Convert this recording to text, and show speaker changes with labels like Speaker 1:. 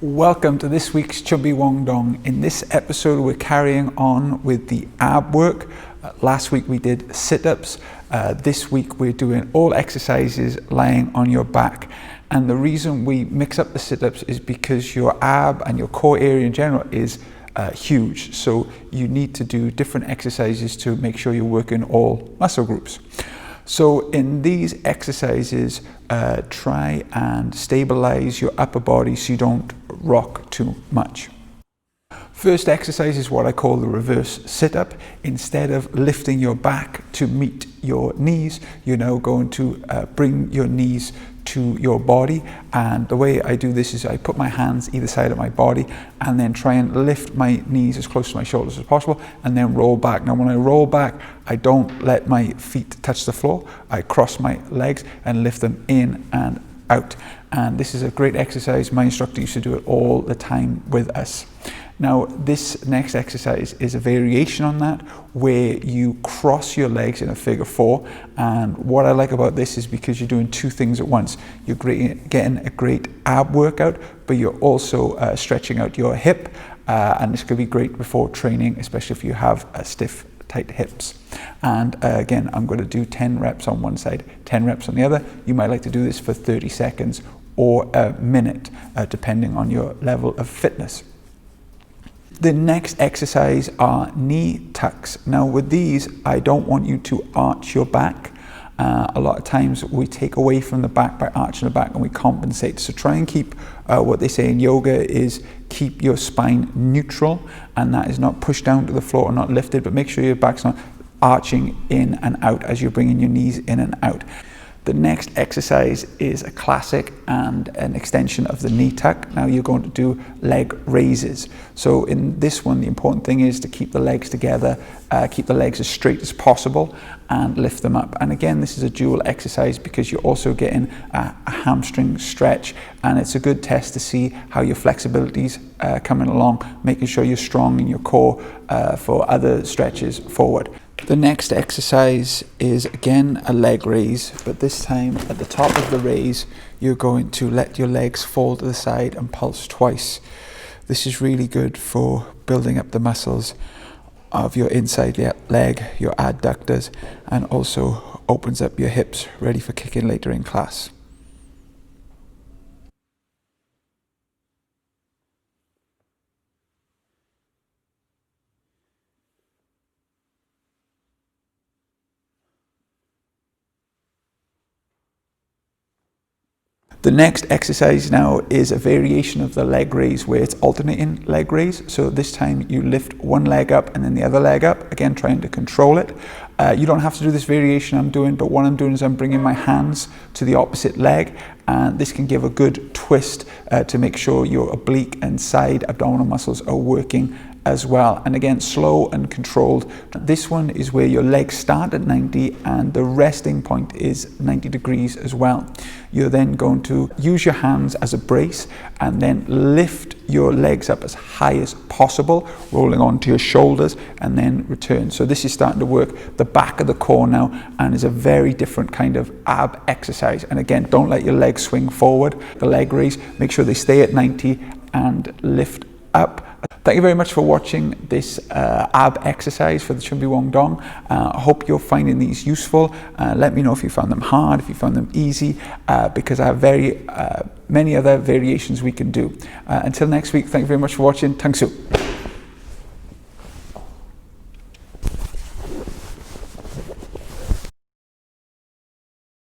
Speaker 1: Welcome to this week's Chubby Wong Dong. In this episode, we're carrying on with the ab work. Last week we did sit-ups. This week we're doing all exercises lying on your back. And the reason we mix up the sit-ups is because your ab and your core area in general is huge. So you need to do different exercises to make sure you're working all muscle groups. So in these exercises, try and stabilize your upper body so you don't rock too much. First exercise is what I call the reverse sit-up. Instead of lifting your back to meet your knees, you're now going to bring your knees to your body, and the way I do this is I put my hands either side of my body and then try and lift my knees as close to my shoulders as possible and then roll back. Now when I roll back, I don't let my feet touch the floor. I cross my legs and lift them in and out, and this is a great exercise. My instructor used to do it all the time with us. Now this next exercise is a variation on that, where you cross your legs in a figure four, and what I like about this is because you're doing two things at once. You're getting a great ab workout, but you're also stretching out your hip, and this could be great before training, especially if you have stiff, tight hips. And again, I'm going to do 10 reps on one side, 10 reps on the other. You might like to do this for 30 seconds or a minute, depending on your level of fitness. The next exercise are knee tucks. Now with these, I don't want you to arch your back. A lot of times we take away from the back by arching the back and we compensate. So try and keep what they say in yoga is keep your spine neutral, and that is not pushed down to the floor or not lifted, but make sure your back's not arching in and out as you're bringing your knees in and out. The next exercise is a classic and an extension of the knee tuck. Now you're going to do leg raises. So in this one, the important thing is to keep the legs together, keep the legs as straight as possible and lift them up. And again, this is a dual exercise because you're also getting a hamstring stretch, and it's a good test to see how your flexibility is coming along, making sure you're strong in your core for other stretches forward. The next exercise is again a leg raise, but this time at the top of the raise, you're going to let your legs fall to the side and pulse twice. This is really good for building up the muscles of your inside leg, your adductors, and also opens up your hips, ready for kicking later in class. The next exercise now is a variation of the leg raise where it's alternating leg raise. So this time you lift one leg up and then the other leg up, again trying to control it. You don't have to do this variation I'm doing, but what I'm doing is I'm bringing my hands to the opposite leg, and this can give a good twist to make sure your oblique and side abdominal muscles are working as well. And again, slow and controlled. This one is where your legs start at 90 and the resting point is 90 degrees as well. You're then going to use your hands as a brace and then lift your legs up as high as possible, rolling onto your shoulders, and then return. So this is starting to work the back of the core now, and is a very different kind of ab exercise. And again, don't let your legs swing forward. The leg raise, make sure they stay at 90 and lift up. Thank you very much for watching this ab exercise for the Chubby Wong Dong. I hope you're finding these useful. Let me know if you found them hard, if you found them easy, because I have many other variations we can do. Until next week, thank you very much for watching. Thanks.